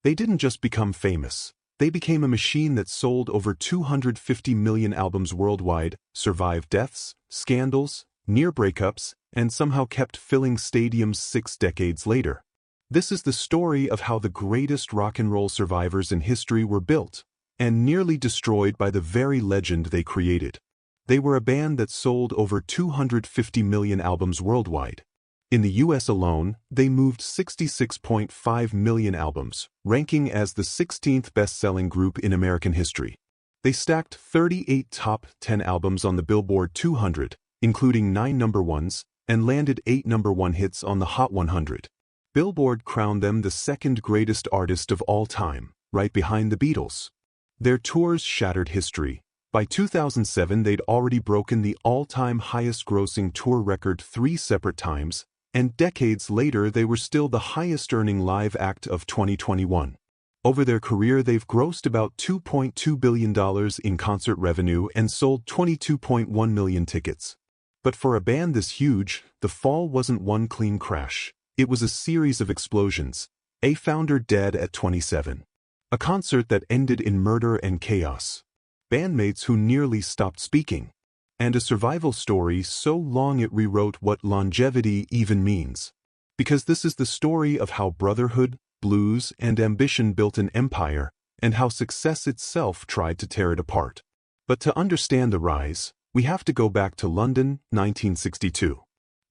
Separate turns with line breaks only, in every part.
They didn't just become famous. They became a machine that sold over 250 million albums worldwide, survived deaths, scandals, near breakups, and somehow kept filling stadiums 6 decades later. This is the story of how the greatest rock and roll survivors in history were built, and nearly destroyed by the very legend they created. They were a band that sold over 250 million albums worldwide. In the US alone, they moved 66.5 million albums, ranking as the 16th best-selling group in American history. They stacked 38 top 10 albums on the Billboard 200, including 9 number ones, and landed 8 number one hits on the Hot 100. Billboard crowned them the second greatest artist of all time, right behind the Beatles. Their tours shattered history. By 2007, they'd already broken the all-time highest-grossing tour record 3 separate times, and decades later they were still the highest-earning live act of 2021. Over their career, they've grossed about $2.2 billion in concert revenue and sold 22.1 million tickets. But for a band this huge, the fall wasn't one clean crash. It was a series of explosions. A founder dead at 27. A concert that ended in murder and chaos. Bandmates who nearly stopped speaking. And a survival story so long it rewrote what longevity even means. Because this is the story of how brotherhood, blues, and ambition built an empire, and how success itself tried to tear it apart. But to understand the rise, we have to go back to London, 1962.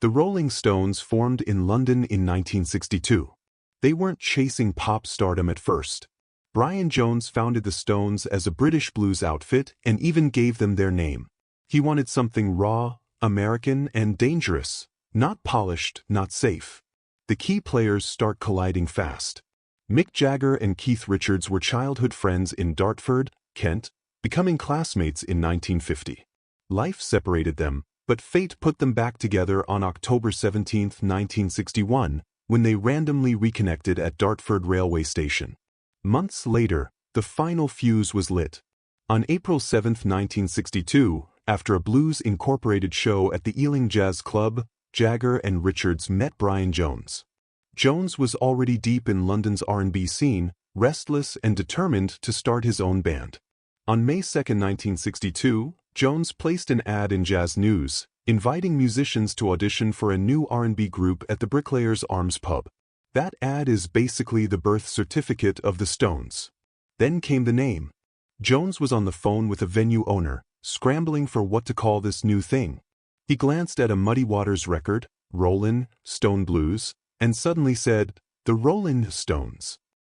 The Rolling Stones formed in London in 1962. They weren't chasing pop stardom at first. Brian Jones founded the Stones as a British blues outfit and even gave them their name. He wanted something raw, American, and dangerous, not polished, not safe. The key players start colliding fast. Mick Jagger and Keith Richards were childhood friends in Dartford, Kent, becoming classmates in 1950. Life separated them, but fate put them back together on October 17, 1961, when they randomly reconnected at Dartford railway station. Months later, the final fuse was lit. On April 7, 1962, after a Blues Incorporated show at the Ealing Jazz Club, Jagger and Richards met Brian Jones. Jones was already deep in London's R&B scene, restless and determined to start his own band. On May 2, 1962, Jones placed an ad in Jazz News, inviting musicians to audition for a new R&B group at the Bricklayers Arms pub. That ad is basically the birth certificate of the Stones. Then came the name. Jones was on the phone with a venue owner, scrambling for what to call this new thing. He glanced at a Muddy Waters record, Rollin' Stone Blues, and suddenly said, "The Rollin' Stones."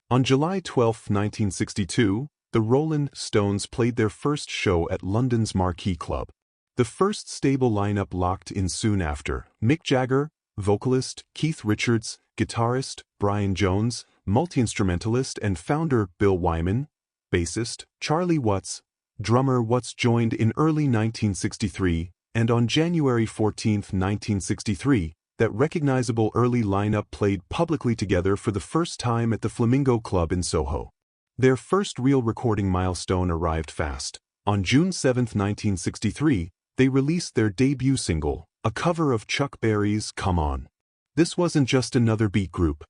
On July 12, 1962, the Rollin' Stones played their first show at London's Marquee Club. The first stable lineup locked in soon after: Mick Jagger, vocalist Keith Richards, guitarist Brian Jones, multi-instrumentalist and founder Bill Wyman, bassist Charlie Watts, drummer Watts joined in early 1963, and on January 14, 1963, that recognizable early lineup played publicly together for the first time at the Flamingo Club in Soho. Their first real recording milestone arrived fast. On June 7, 1963, they released their debut single, a cover of Chuck Berry's Come On. This wasn't just another beat group.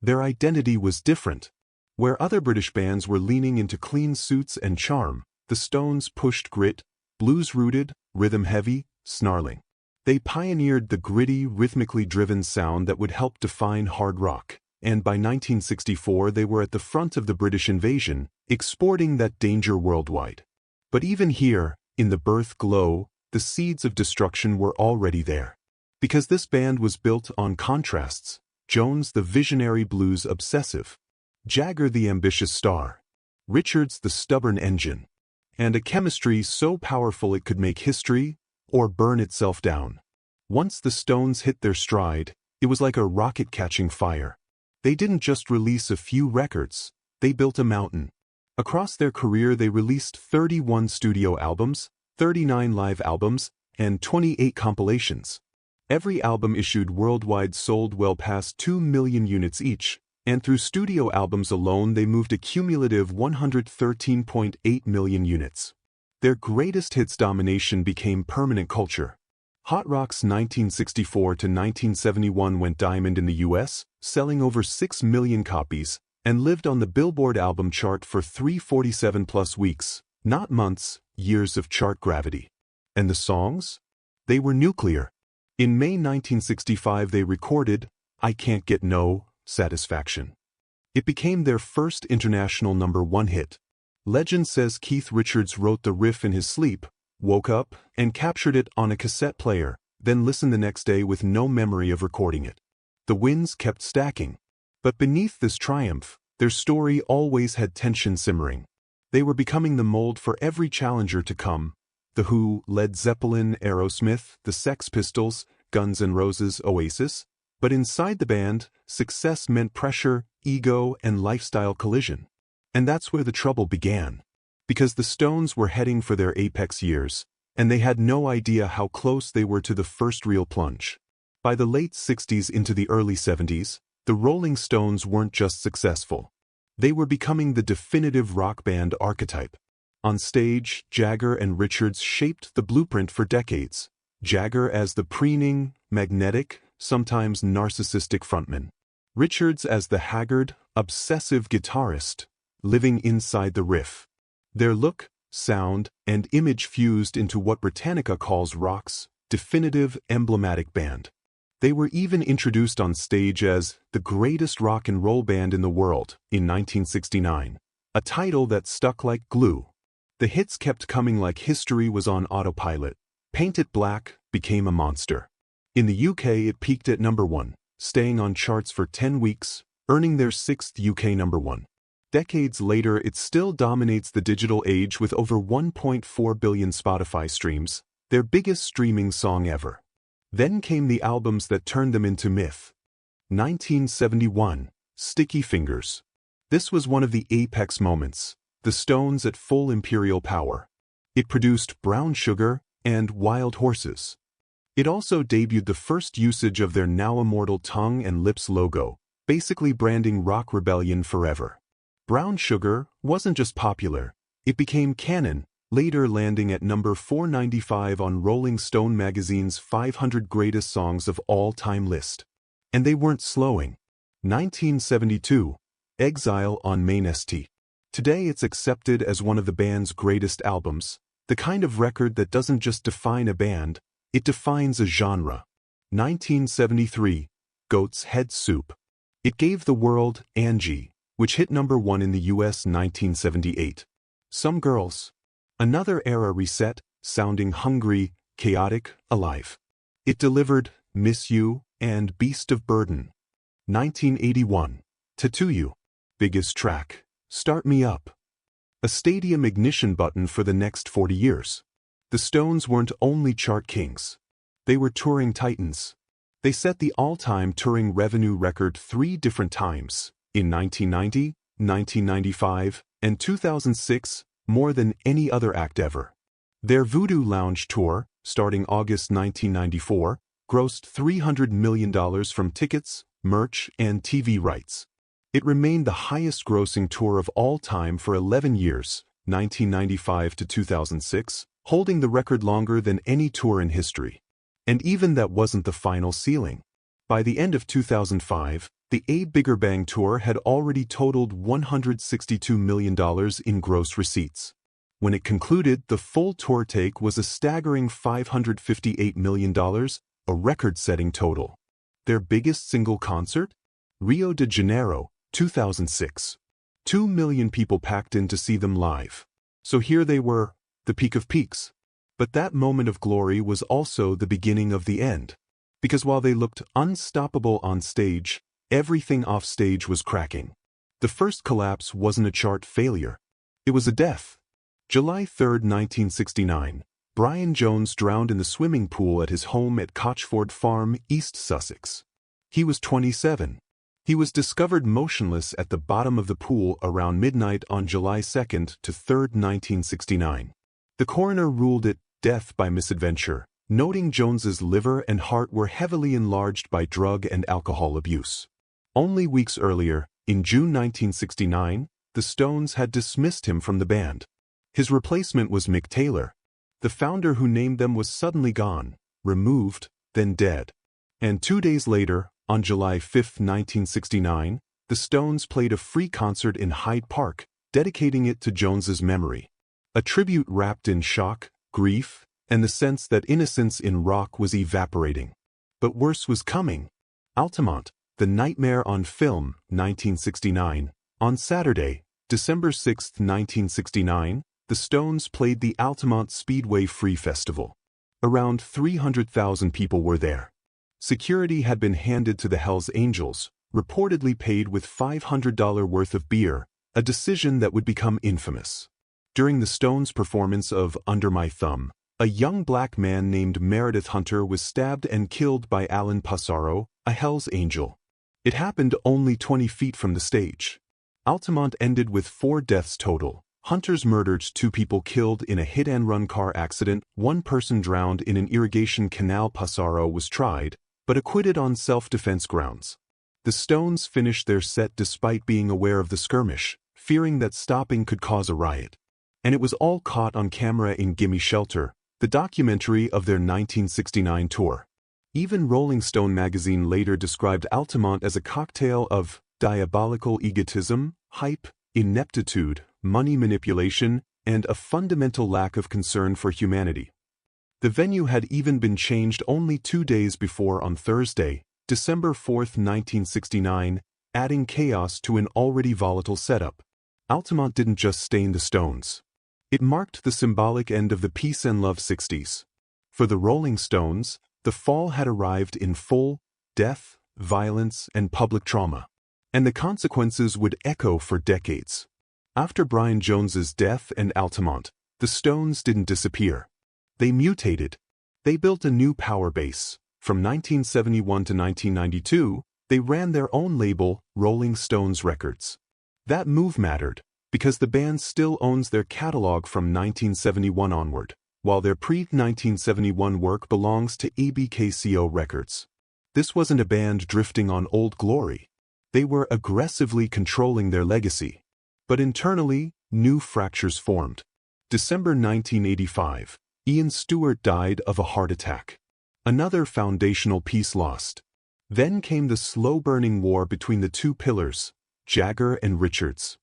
Their identity was different. Where other British bands were leaning into clean suits and charm, the Stones pushed grit, blues-rooted, rhythm-heavy, snarling. They pioneered the gritty, rhythmically driven sound that would help define hard rock, and by 1964 they were at the front of the British invasion, exporting that danger worldwide. But even here, in the birth glow, the seeds of destruction were already there. Because this band was built on contrasts: Jones the visionary blues obsessive, Jagger the ambitious star, Richards the stubborn engine, and a chemistry so powerful it could make history or burn itself down. Once the Stones hit their stride, it was like a rocket catching fire. They didn't just release a few records, they built a mountain. Across their career they released 31 studio albums, 39 live albums, and 28 compilations. Every album issued worldwide sold well past 2 million units each, and through studio albums alone they moved a cumulative 113.8 million units. Their greatest hits domination became permanent culture. Hot Rock's 1964 to 1971 went diamond in the US, selling over 6 million copies, and lived on the Billboard album chart for 347+ weeks, not months, years of chart gravity. And the songs? They were nuclear. In May 1965 they recorded I Can't Get No Satisfaction. It became their first international #1 hit. Legend says Keith Richards wrote the riff in his sleep, woke up, and captured it on a cassette player, then listened the next day with no memory of recording it. The wins kept stacking. But beneath this triumph, their story always had tension simmering. They were becoming the mold for every challenger to come. The Who, Led Zeppelin, Aerosmith, the Sex Pistols, Guns N' Roses, Oasis. But inside the band, success meant pressure, ego, and lifestyle collision. And that's where the trouble began. Because the Stones were heading for their apex years, and they had no idea how close they were to the first real plunge. By the late 60s into the early 70s, the Rolling Stones weren't just successful. They were becoming the definitive rock band archetype. On stage, Jagger and Richards shaped the blueprint for decades. Jagger as the preening, magnetic, sometimes narcissistic frontman. Richards as the haggard, obsessive guitarist, living inside the riff. Their look, sound, and image fused into what Britannica calls rock's definitive, emblematic band. They were even introduced on stage as the greatest rock and roll band in the world in 1969, a title that stuck like glue. The hits kept coming like history was on autopilot. Paint It Black became a monster. In the UK it peaked at #1, staying on charts for 10 weeks, earning their 6th UK #1. Decades later it still dominates the digital age with over 1.4 billion Spotify streams, their biggest streaming song ever. Then came the albums that turned them into myth. 1971, Sticky Fingers. This was one of the apex moments, the Stones at full imperial power. It produced Brown Sugar and Wild Horses. It also debuted the first usage of their now immortal tongue and lips logo, basically branding rock rebellion forever. Brown Sugar wasn't just popular, it became canon, later landing at number 495 on Rolling Stone magazine's 500 Greatest Songs of All Time list. And they weren't slowing. 1972, Exile on Main St. Today it's accepted as one of the band's greatest albums, the kind of record that doesn't just define a band, it defines a genre. 1973, Goat's Head Soup. It gave the world Angie, which hit #1 in the US 1978. Some Girls. Another era reset, sounding hungry, chaotic, alive. It delivered Miss You and Beast of Burden. 1981, Tattoo You. Biggest track, Start Me Up. A stadium ignition button for the next 40 years. The Stones weren't only chart kings. They were touring titans. They set the all-time touring revenue record 3 different times, in 1990, 1995, and 2006, more than any other act ever. Their Voodoo Lounge tour, starting August 1994, grossed $300 million from tickets, merch, and TV rights. It remained the highest-grossing tour of all time for 11 years, 1995 to 2006, holding the record longer than any tour in history. And even that wasn't the final ceiling. By the end of 2005, the A Bigger Bang tour had already totaled $162 million in gross receipts. When it concluded, the full tour take was a staggering $558 million, a record-setting total. Their biggest single concert? Rio de Janeiro, 2006. 2 million people packed in to see them live. So here they were, the peak of peaks. But that moment of glory was also the beginning of the end. Because while they looked unstoppable on stage, everything off stage was cracking. The first collapse wasn't a chart failure. It was a death. July 3, 1969, Brian Jones drowned in the swimming pool at his home at Cochford Farm, East Sussex. He was 27. He was discovered motionless at the bottom of the pool around midnight on July 2 to 3, 1969. The coroner ruled it death by misadventure, noting Jones's liver and heart were heavily enlarged by drug and alcohol abuse. Only weeks earlier, in June 1969, the Stones had dismissed him from the band. His replacement was Mick Taylor. The founder who named them was suddenly gone, removed, then dead. And 2 days later, on July 5, 1969, the Stones played a free concert in Hyde Park, dedicating it to Jones's memory. A tribute wrapped in shock, grief, and the sense that innocence in rock was evaporating. But worse was coming. Altamont, The Nightmare on Film, 1969. On Saturday, December 6, 1969, the Stones played the Altamont Speedway Free Festival. Around 300,000 people were there. Security had been handed to the Hells Angels, reportedly paid with $500 worth of beer, a decision that would become infamous. During the Stones' performance of Under My Thumb, a young black man named Meredith Hunter was stabbed and killed by Alan Passaro, a Hells Angel. It happened only 20 feet from the stage. Altamont ended with 4 deaths total. Hunters murdered 2 people killed in a hit-and-run car accident, 1 person drowned in an irrigation canal. Passaro was tried, but acquitted on self-defense grounds. The Stones finished their set despite being aware of the skirmish, fearing that stopping could cause a riot. And it was all caught on camera in Gimme Shelter, the documentary of their 1969 tour. Even Rolling Stone magazine later described Altamont as a cocktail of diabolical egotism, hype, ineptitude, money manipulation, and a fundamental lack of concern for humanity. The venue had even been changed only 2 days before on Thursday, December 4, 1969, adding chaos to an already volatile setup. Altamont didn't just stain the Stones. It marked the symbolic end of the peace and love 60s. For the Rolling Stones, the fall had arrived in full death, violence, and public trauma. And the consequences would echo for decades. After Brian Jones's death and Altamont, the Stones didn't disappear. They mutated. They built a new power base. From 1971 to 1992, they ran their own label, Rolling Stones Records. That move mattered, because the band still owns their catalog from 1971 onward, while their pre-1971 work belongs to ABKCO Records. This wasn't a band drifting on old glory. They were aggressively controlling their legacy. But internally, new fractures formed. December 1985, Ian Stewart died of a heart attack. Another foundational piece lost. Then came the slow-burning war between the 2 pillars, Jagger and Richards.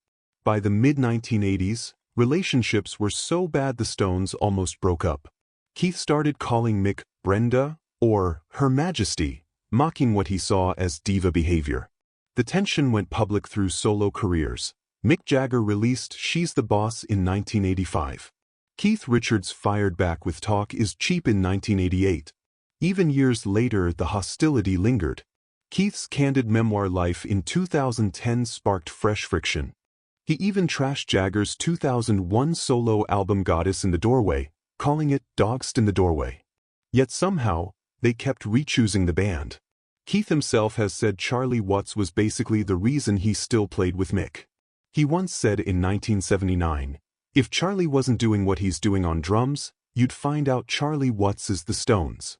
By the mid-1980s, relationships were so bad the Stones almost broke up. Keith started calling Mick Brenda or Her Majesty, mocking what he saw as diva behavior. The tension went public through solo careers. Mick Jagger released She's the Boss in 1985. Keith Richards fired back with Talk Is Cheap in 1988. Even years later, the hostility lingered. Keith's candid memoir Life in 2010 sparked fresh friction. He even trashed Jagger's 2001 solo album Goddess in the Doorway, calling it Doggst in the Doorway. Yet somehow, they kept re-choosing the band. Keith himself has said Charlie Watts was basically the reason he still played with Mick. He once said in 1979, "If Charlie wasn't doing what he's doing on drums, you'd find out Charlie Watts is the Stones."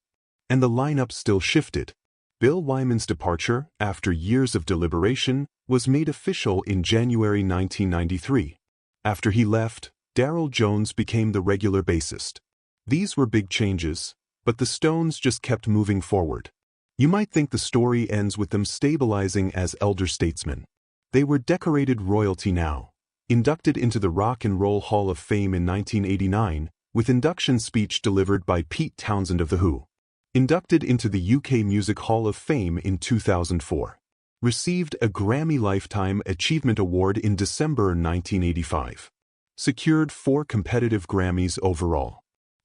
And the lineup still shifted. Bill Wyman's departure, after years of deliberation, was made official in January 1993. After he left, Darryl Jones became the regular bassist. These were big changes, but the Stones just kept moving forward. You might think the story ends with them stabilizing as elder statesmen. They were decorated royalty now, inducted into the Rock and Roll Hall of Fame in 1989, with induction speech delivered by Pete Townsend of The Who. Inducted into the UK Music Hall of Fame in 2004. Received a Grammy Lifetime Achievement Award in December 1985. Secured 4 competitive Grammys overall.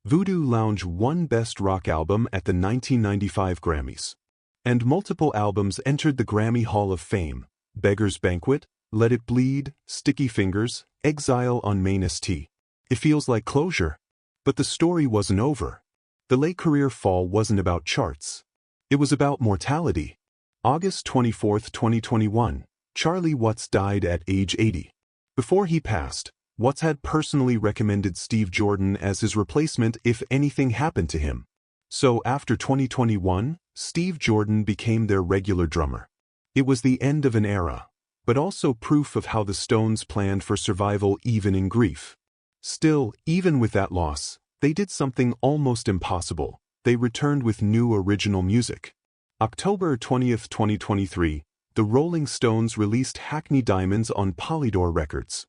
Voodoo Lounge won Best Rock Album at the 1995 Grammys. And multiple albums entered the Grammy Hall of Fame: Beggar's Banquet, Let It Bleed, Sticky Fingers, Exile on Main St. It feels like closure. But the story wasn't over. The late career fall wasn't about charts. It was about mortality. August 24, 2021, Charlie Watts died at age 80. Before he passed, Watts had personally recommended Steve Jordan as his replacement if anything happened to him. So after 2021, Steve Jordan became their regular drummer. It was the end of an era, but also proof of how the Stones planned for survival even in grief. Still, even with that loss, they did something almost impossible. They returned with new original music. October 20, 2023, the Rolling Stones released Hackney Diamonds on Polydor Records.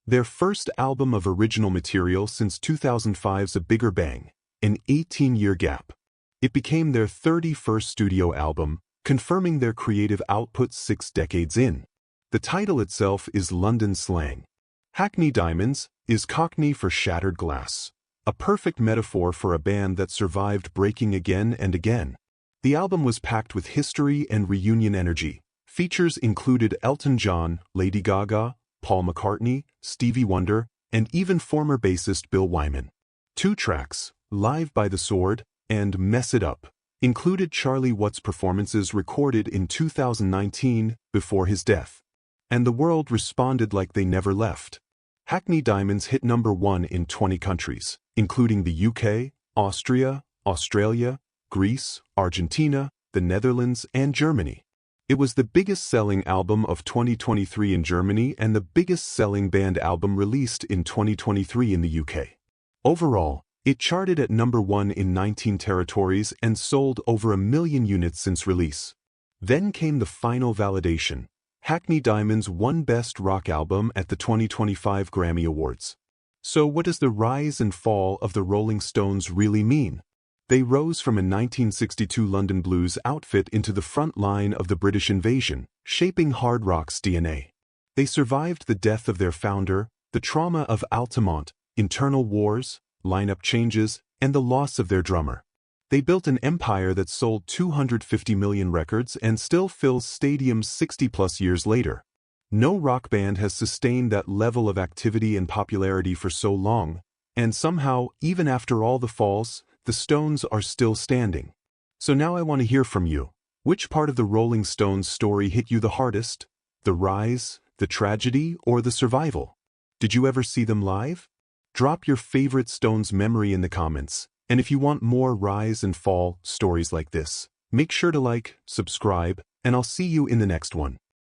Their first album of original material since 2005's A Bigger Bang, an 18-year gap. It became their 31st studio album, confirming their creative output 6 decades in. The title itself is London slang. Hackney Diamonds is Cockney for shattered glass, a perfect metaphor for a band that survived breaking again and again. The album was packed with history and reunion energy. Features included Elton John, Lady Gaga, Paul McCartney, Stevie Wonder, and even former bassist Bill Wyman. 2 tracks, Live by the Sword and Mess It Up, included Charlie Watts' performances recorded in 2019 before his death. And the world responded like they never left. Hackney Diamonds hit #1 in 20 countries, including the UK, Austria, Australia, Greece, Argentina, the Netherlands, and Germany. It was the biggest-selling album of 2023 in Germany and the biggest-selling band album released in 2023 in the UK. Overall, it charted at #1 in 19 territories and sold over 1 million units since release. Then came the final validation. Hackney Diamonds won Best Rock Album at the 2025 Grammy Awards. So what does the rise and fall of the Rolling Stones really mean? They rose from a 1962 London blues outfit into the front line of the British invasion, shaping hard rock's DNA. They survived the death of their founder, the trauma of Altamont, internal wars, lineup changes, and the loss of their drummer. They built an empire that sold 250 million records and still fills stadiums 60-plus years later. No rock band has sustained that level of activity and popularity for so long, and somehow, even after all the falls, the Stones are still standing. So now I want to hear from you. Which part of the Rolling Stones story hit you the hardest? The rise, the tragedy, or the survival? Did you ever see them live? Drop your favorite Stones memory in the comments. And if you want more rise and fall stories like this, make sure to like, subscribe, and I'll see you in the next one.